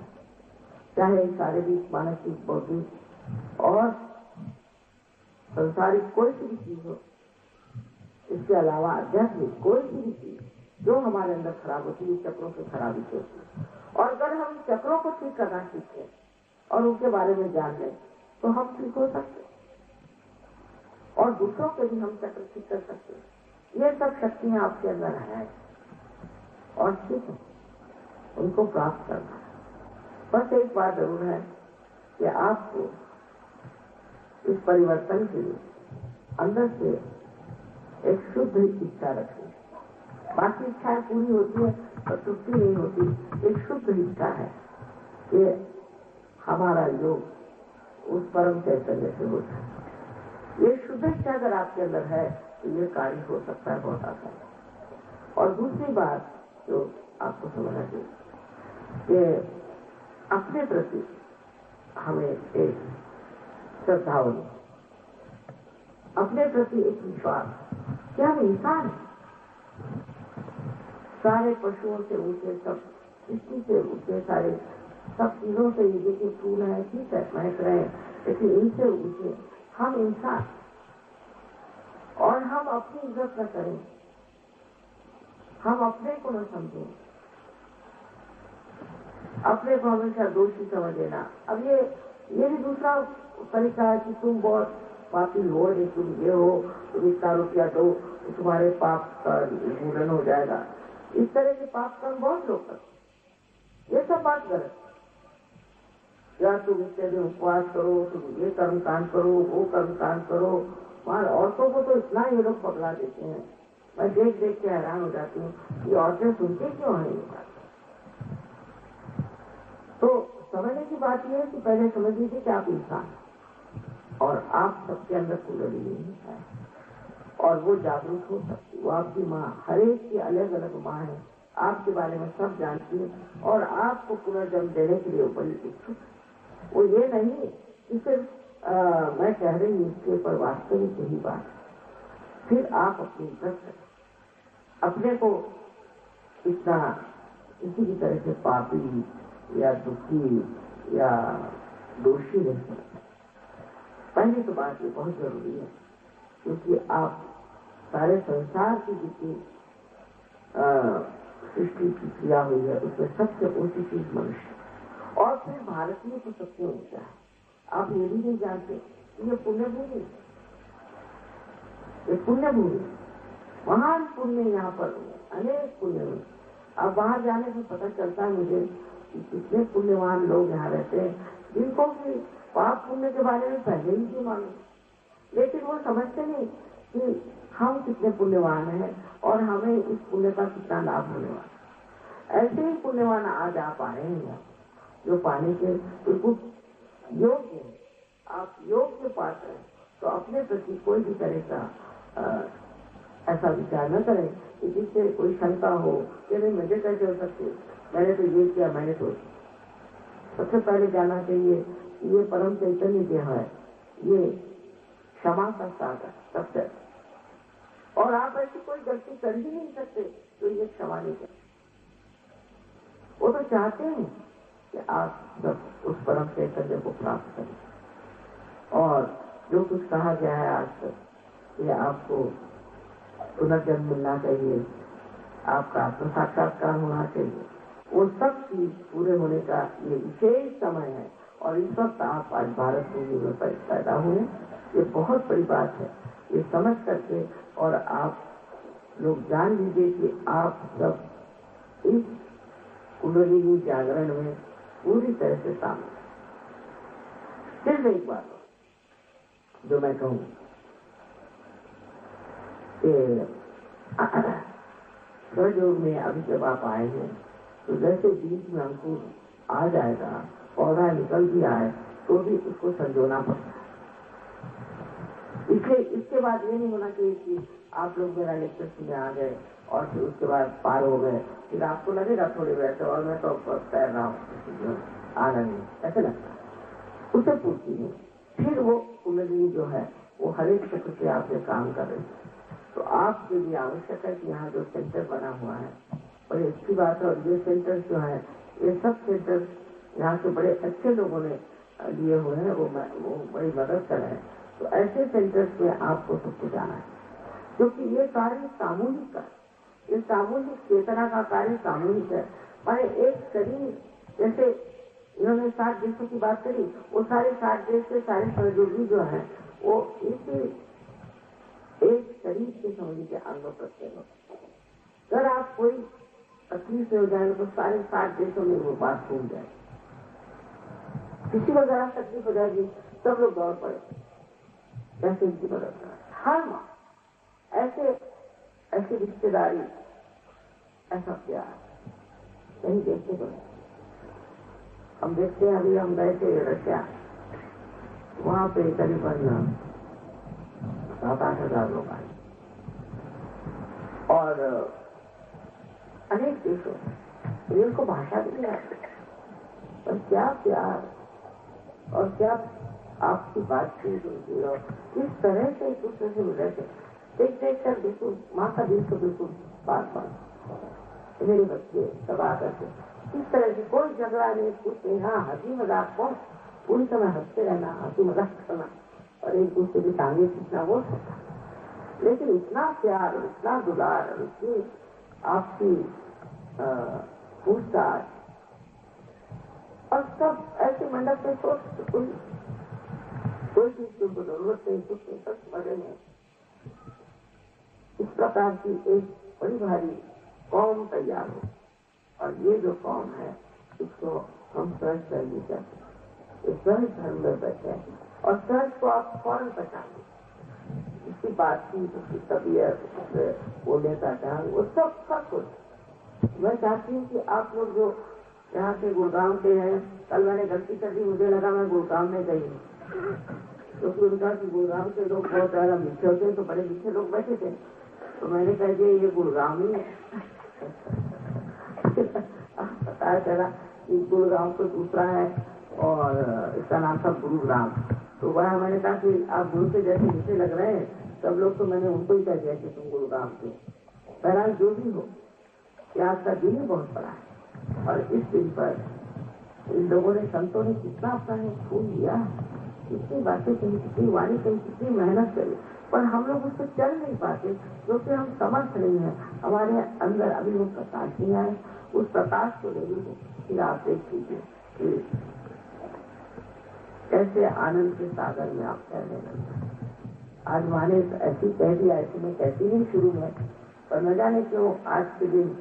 चाहे शारीरिक, मानसिक, बौद्धिक और संसारिक कोई सी भी चीज हो, इसके अलावा आध्यात्मिक कोई सी भी चीज जो हमारे अंदर खराब होती है, चक्रों की खराबी से होती है। और अगर हम चक्रों को ठीक करना सीखें और उनके बारे में जान लें, तो हम ठीक हो सकते हैं और दूसरों के भी हम चक्र ठीक कर सकते हैं। ये सब शक्तियां आपके अंदर है और ठीक है, उनको प्राप्त करना है। बस एक बात जरूर है कि आपको इस परिवर्तन के लिए अंदर से एक शुद्ध इच्छा रखनी है। बाकी इच्छाएं पूरी होती है पर तृप्ति नहीं होती। एक शुद्ध इच्छा है कि हमारा योग उस परम चैतन्य से होता है। ये शुद्ध इच्छा अगर आपके अंदर है तो ये कार्य हो सकता है बहुत आसान। और दूसरी बात जो आपको समझना चाहिए कि अपने प्रति हमें एक श्रद्धा होनी, अपने प्रति एक विश्वास कि हम इंसान हैं, सारे पशुओं से ऊंचे, सब सृष्टि से ऊंचे, सारे सब चीजों से ये देखिए फूल है, ठीक है महक रहे हैं, लेकिन इनसे ऊंचे हम इंसान। और हम अपनी इज्जत न करें, हम अपने को न समझें, अपने को हमेशा दोषी समझ लेना। अब ये भी दूसरा तरीका है कि तुम बहुत पापी हो, तुम ये हो, तुम इतना रुपया दो तो तुम्हारे पाप का निर्मूलन हो जाएगा। इस तरह के पाप कर्म बहुत लोग करते, ये सब बात गलत। या तुम इतने दिन उपवास करो, तुम ये कर्म कांड करो, वो कर्म कांड करो। हमारे औरतों को तो इतना ये लोग पकड़ा देते हैं, मैं देख देख के हैरान हो जाती हूँ कि औरतें सुनती क्यों है ये बात। तो समझने की बात यह है कि पहले समझ लीजिए कि आप इंसान और आप सबके अंदर कुंडली नहीं है और वो जागरूक हो सकती। वो आपकी माँ, हर एक की अलग अलग माँ है, आपके बारे में सब जानती है और आपको पुनर्जन्म देने के लिए बड़ी इच्छुक। वो ये नहीं कि सिर्फ मैं कह रही हूँ इसके पर वास्तविक यही बात। फिर आप अपनी इज्जत करें, अपने को इतना किसी भी तरह से पापी या दुखी या दोषी नहीं सकते। पहली तो बात ये बहुत जरूरी है, क्योंकि आप सारे संसार की जितनी सृष्टि की क्रिया हुई है उसमें सबसे ऊंची चीज मनुष्य, और फिर भारतीय तो सबसे ऊंचा है। आप ये भी नहीं जानते कि ये पुण्य भूमि, ये पुण्य भूमि, महान पुण्य यहाँ पर अनेक पुण्य हुए। अब वहां जाने से पता चलता है मुझे कि कितने पुण्यवान लोग यहाँ रहते हैं, जिनको कि पाप पुण्य के बारे में पहले ही क्यों मालूम, लेकिन वो समझते नहीं कि हम कितने पुण्यवान हैं और हमें इस पुण्य का कितना लाभ होने वाला। ऐसे ही पुण्यवान आज आप आए हैं जो पाने के बिल्कुल योग्य है। आप योग्य पात्र हैं, तो अपने प्रति कोई भी तरह का ऐसा विचार न करें कि जिससे कोई शंका हो कि नहीं मुझे कैसे हो सकती, मैंने तो ये किया, मैंने तो। सबसे पहले जानना चाहिए कि ये परम चैतन्य जो है ये क्षमा का सागर सबसे, और आप ऐसी कोई गलती कर ही नहीं सकते तो ये क्षमा नहीं कर। वो तो चाहते हैं कि आप सब उस परम चैतन्य को प्राप्त करें। और जो कुछ कहा गया है आज तक, ये आपको पुनर्जन्म मिलना चाहिए, आपका आत्म साक्षात्कार होना चाहिए, वो सब चीज पूरे होने का ये विशेष समय है। और इस वक्त आप आज भारत भूमि में पैदा हुए, ये बहुत बड़ी बात है। ये समझ करके और आप लोग जान लीजिए कि आप सब इस कुंडलिनी जागरण में पूरी तरह से शामिल। सिर्फ एक बात जो मैं कहूँ कि स्वयोग में अभी जब आप आए हैं तो जैसे बीज में अंकुर आ जाएगा, पौधा निकल भी आए तो भी उसको संजोना पड़ता है। इसलिए इसके बाद ये नहीं होना चाहिए कि आप लोग मेरा लेक्चर सुनने आ गए और फिर उसके बाद पार हो गए, फिर आपको लगेगा थोड़ी देर से और मैं तो तैर रहा हूँ, आना नहीं, ऐसे लगता है। उसे पूछती नहीं, फिर वो कुंडलिनी जो है वो हर एक क्षेत्र से आपसे काम कर रही है। तो आपके लिए आवश्यक है कि यहाँ जो सेंटर बना हुआ है बड़ी अच्छी बात है। और ये सेंटर जो है ये सब सेंटर यहाँ से बड़े अच्छे लोगों ने लिए हुए हैं, वो बड़ी मदद कर रहे हैं। तो ऐसे सेंटर्स में आपको सबको जाना है, क्योंकि ये कार्य सामूहिक है, ये सामूहिक चेतना का कार्य सामूहिक है। पर एक शरीर जैसे इन्होंने 60 देशों की बात करी, वो सारे 60 देश के सारे सहयोगी जो है वो इसी एक शरीर के समझ के अंग प्रत्यय होते। अगर आप कोई तकलीफ से हो जाए तो सारे 60 देशों में वो बात भूल जाए, किसी को जरा तकलीफ हो जाएगी सब लोग दौड़ पड़े कैसे इनकी मदद करें। हर माँ ऐसे रिश्तेदारी, ऐसा प्यार कहीं देखते तो नहीं। हम देखते हैं, अभी हम गए थे रशिया, वहां पे करीबन 7-8 हजार लोग आए और अनेक देशों इनको भाषा भी नहीं आती, पर क्या प्यार और क्या आपकी बातचीत होती और किस तरह से एक दूसरे से मिल रहे थे। देख कर बिल्कुल माँ का दिल तो बिल्कुल बात मेरे बच्चे सब आकर के किस तरह से कोई झगड़ा नहीं, कुछ नहीं। हाँ, हंसी मजाक कौन, पूरी समय हंसते रहना, हंसी मजाक करना और एक दूसरे की टांगे खींचना वो होता, लेकिन इतना प्यार, इतना दुलार, इतनी आपकी पूछताछ और सब ऐसे मंडप में सोच कोई चीज की उनको जरूरत नहीं, कुछ नहीं, सब मजे में। इस प्रकार की एक बड़ी भारी कौम तैयार हो, और ये जो कौम है इसको हम सहज धर्म कहते हैं। इस सहज धर्म में बैठे हैं और सहज को आप फौरन पहचान, इसकी बातचीत, उसकी तबीयत, बोलने का ढंग, वो सब कुछ। मैं चाहती हूँ कि आप लोग जो यहाँ से गुड़गांव के हैं, कल मैंने गलती कर दी, मुझे लगा मैं गुड़गांव में गई हूँ, क्योंकि उनका कि गुड़गांव के लोग बहुत ज्यादा मीठे होते हैं, तो बड़े मीठे लोग बैठे थे, तो मैंने कह दिया ये गुड़गांव ही है। पता चला कि गुरुग्राम तो दूसरा है और इसका नाम था गुरुग्राम। तो वह मैंने कहा कि आप गुरु के जैसे नीचे लग रहे हैं, सब लोग तो मैंने उनको ही कह दिया कि तुम गुरुग्राम के। बहरहाल जो भी हो, आज का दिन ही बहुत बड़ा है और इस दिन पर इन लोगों ने, संतों ने कितना अपना फूल दिया, कितनी बातें कही, कितनी वाणी कही, कितनी मेहनत करी, पर हम लोग उस पर चल नहीं पाते क्योंकि हम समर्थ नहीं है। हमारे अंदर अभी वो प्रकाश नहीं आए। उस प्रकाश को ले लीजिए, फिर आप देख लीजिए कैसे आनंद के सागर में आप तैरने लगते। आज माने ऐसी कह दिया, ऐसी में कहती नहीं शुरू में, पर न जाने क्यों आज के दिन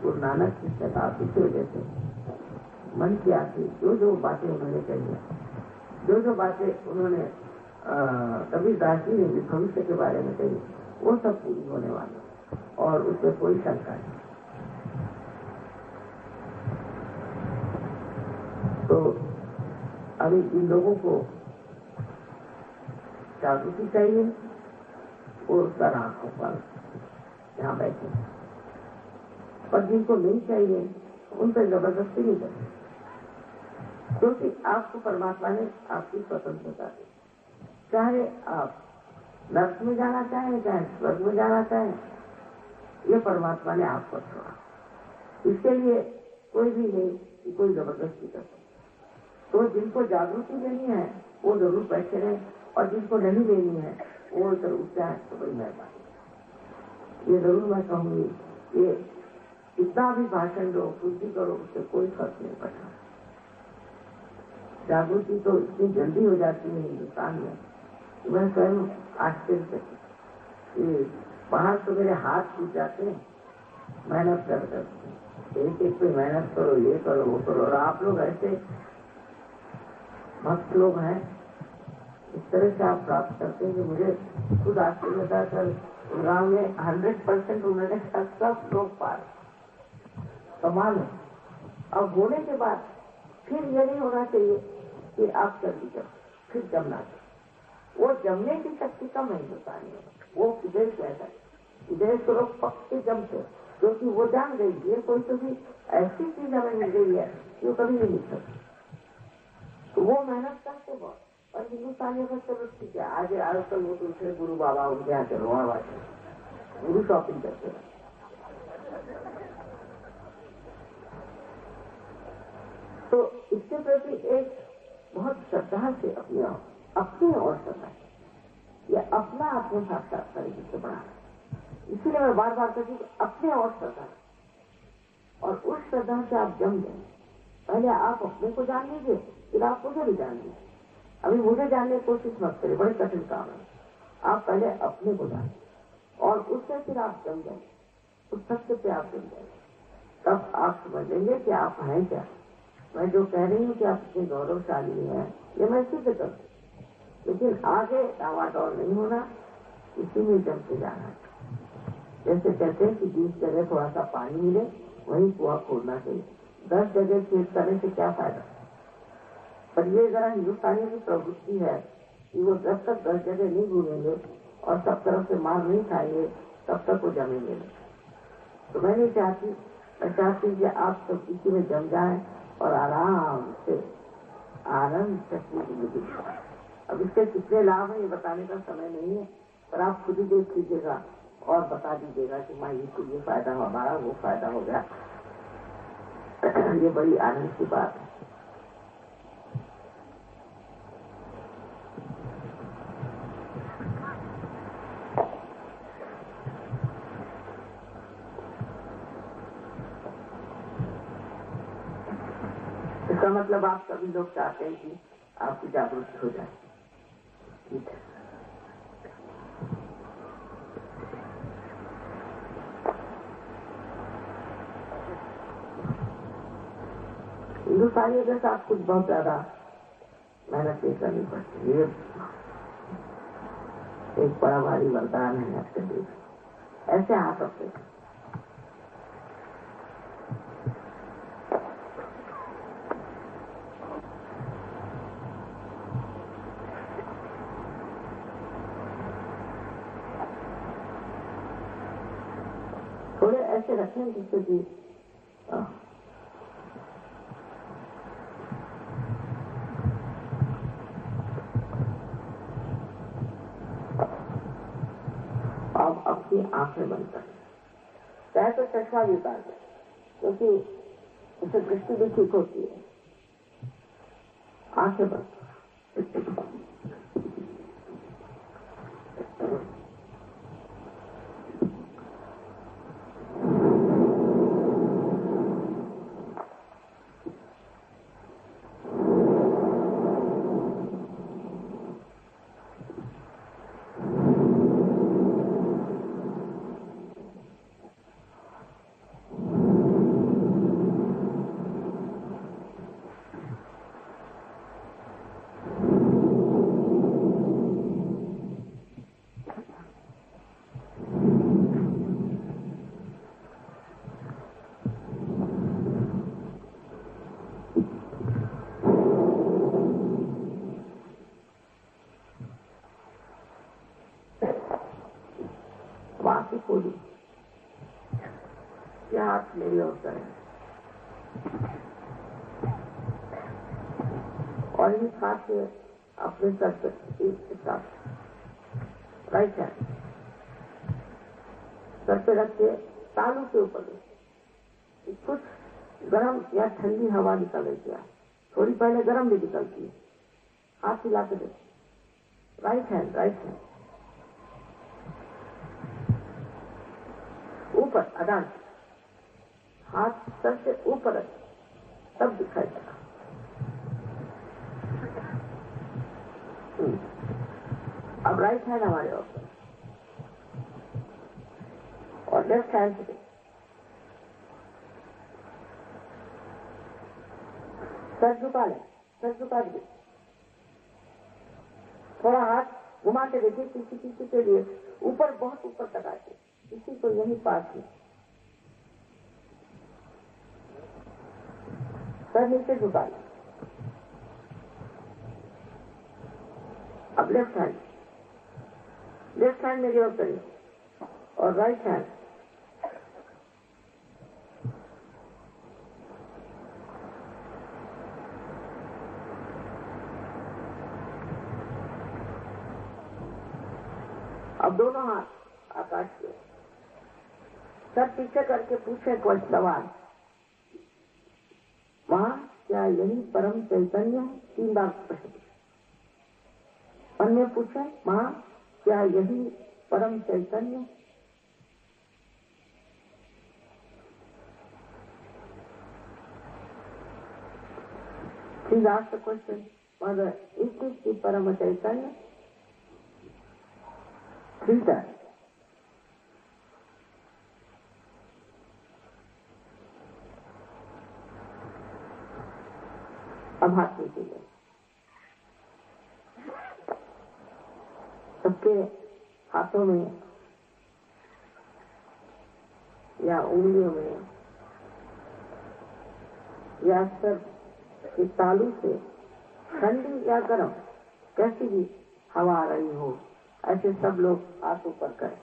गुरु नानक की शताब्दी की वजह से मन की आती, जो बातें उन्होंने कही, जो बातें उन्होंने कबीरदास जी ने भविष्य के बारे में कही, वो सब पूरी होने वाली और उसमें कोई शंका नहीं। तो अभी इन लोगों को जागृति चाहिए, वो सर आंखों पर यहाँ बैठे, पर जिनको नहीं चाहिए उन पर जबरदस्ती नहीं करनी, क्योंकि आपको परमात्मा ने आपकी स्वतंत्रता दी। चाहे आप नर्क में जाना चाहें, चाहे स्वर्ग में जाना चाहें, ये परमात्मा ने आपको छोड़ा। इसके लिए कोई भी नहीं कि कोई जबरदस्ती कर सकता। तो जिनको जागृति लेनी है वो जरूर बैठे रहे, और जिनको नहीं लेनी है वो इधर उठ जाए तो बड़ी मेहरबानी। ये जरूर मैं कहूंगी कि इतना भी भाषण दो, पूर्ति करो, उससे कोई फर्क नहीं पड़ता। जागृति तो इतनी जल्दी हो जाती है हिंदुस्तान में, मैं स्वयं आश्चर्य से बाहर तो मेरे हाथ टूट जाते हैं मेहनत कर एक पे मेहनत करो, ये करो, वो करो, और आप लोग ऐसे भक्त लोग हैं, इस तरह से आप प्राप्त करते हैं कि मुझे खुद आश्चर्य होता है। सर गाँव में 100% उन्होंने सब लोग पार कमाल है। अब होने के बाद फिर ये नहीं होना चाहिए कि आप जल्दी करो, फिर जमना चाहिए। वो जमने की शक्ति कम है हिंदुस्तान में, वो विदेश में है। विदेश तो लोग पक्के जमते, क्योंकि वो जान गई ये कोई तो भी ऐसी चीज हमें मिल गई है जो कभी नहीं मिल सकती, तो वो मेहनत करते बहुत। और हिंदुस्तानियों का चलो ठीक है, आज आजकल वो दूसरे गुरु बाबा उनके यहाँ चलो, वहाँ बात गुरु शॉपिंग करते हैं। तो इसके प्रति एक बहुत श्रद्धा से अपनी और श्रद्धा, ये अपना आत्म साक्षात्कार जिससे बना, इसीलिए मैं बार बार कहती हूँ अपने और श्रद्धा, और उस श्रद्धा से आप जम जाए। पहले आप अपने को जान लीजिए, फिर आप मुझे भी जान लीजिए। अभी मुझे जानने की कोशिश मत करिए, बड़े कठिन काम है। आप पहले अपने को जानिए और उससे फिर आप जम जाए, उस सत्य पे आप जम जाए, तब आप समझेंगे कि आप हैं क्या। मैं जो कह रही हूँ कि आप इतने गौरवशाली हैं, ये मैं सिद्ध कर दूँ, लेकिन आगे डावाडोल नहीं होना, इसी में जमते जाना। जैसे कहते हैं कि 20 जगह थोड़ा सा पानी मिले वहीं कुआं खोदना चाहिए, 10 जगह खेत करने से क्या फायदा। पर ये जरा हिंदुस्तानी की प्रवृत्ति है कि वो जब तक 10 जगह नहीं घूमेंगे और सब तरफ से मार नहीं खाएंगे तब तक वो जमेंगे। तो मैं नहीं चाहती, मैं चाहती कि आप सब इसी में जम जाएं और आराम से आनंद से जिंदगी। अब इसके कितने लाभ है ये बताने का समय नहीं है, पर आप खुद ही देख लीजिएगा और बता दीजिएगा कि माँ ये फायदा हो, हमारा वो फायदा हो गया। ये बड़ी आनंद की बात है। इसका मतलब आप सभी लोग चाहते हैं कि आपकी जागृति हो जाए, ठीक है। हिंदुस्तानियों के साथ कुछ बहुत ज्यादा मेहनत नहीं करनी पड़ती, ये एक बड़ा भारी वरदान है आपके लिए। ऐसे आ सकते हैं। थोड़े ऐसे रखें जिससे कि अब अपनी आंखें बंद करें, चाहे तो चश्मा भी उतार दें, क्योंकि उससे दृष्टि भी ठीक होती है। आंखें बंद बाकी खोली, क्या हाथ मेरी ओर करें और इस हाथ से अपने सर पर एक साथ राइट हैंड सर पे रख के तालू के ऊपर कुछ गर्म या ठंडी हवा निकल रही है, थोड़ी पहले गर्म भी निकलती है। हाथ हिला के देखो, राइट हैंड ऊपर अदान, हाथ सर से ऊपर तब दिखाई देगा। अब राइट हैंड हमारे ओर और लेफ्ट हैंड से सर झुका ले, सर झुका दे, थोड़ा हाथ घुमा के देखिए किसी के लिए ऊपर, बहुत ऊपर तक आते, किसी को यही पास है। सर नीचे झुका ले। अब लेफ्ट हैंड मेरी ओर करिए और राइट हैंड अब दोनों हाथ आकाश के, सर पीछे करके पूछे कोई सवाल, वहां क्या यही परम चैतन्य है? 3 बार प्रश्न अन्य पूछे, वहां क्या यही परम चैतन्य? Please ask the question, whether is this the Parama Chaitanya? 3 times. अब हाथ नीचे, सबके हाथों में या उंगलियों में या सर के तालू से ठंडी या गर्म कैसी भी हवा आ रही हो, ऐसे सब लोग हाथ ऊपर करें।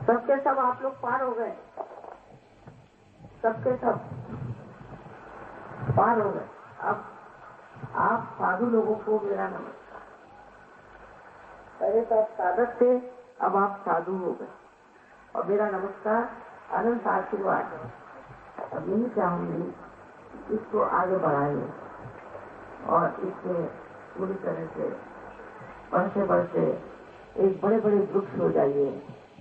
सबके सब आप लोग पार हो गए, सबके सब पार हो गए। अब आप साधु लोगों को मेरा नमस्कार। पहले तो आप साधक थे, अब आप साधु हो गए और मेरा नमस्कार अनंत आशीर्वाद है। अब यही चाहूंगी, इसको आगे बढ़ाइए और इससे पूरी तरह से बढ़ते बढ़ते एक बड़े बड़े वृक्ष हो जाइए,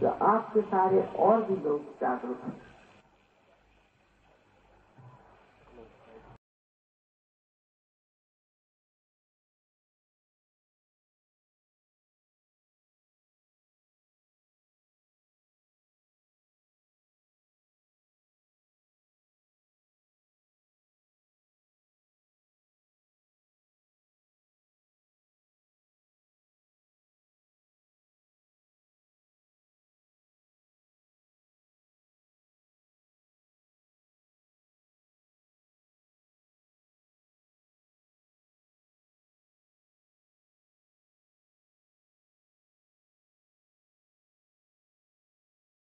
तो आपके सारे और भी लोग जागरूक हैं।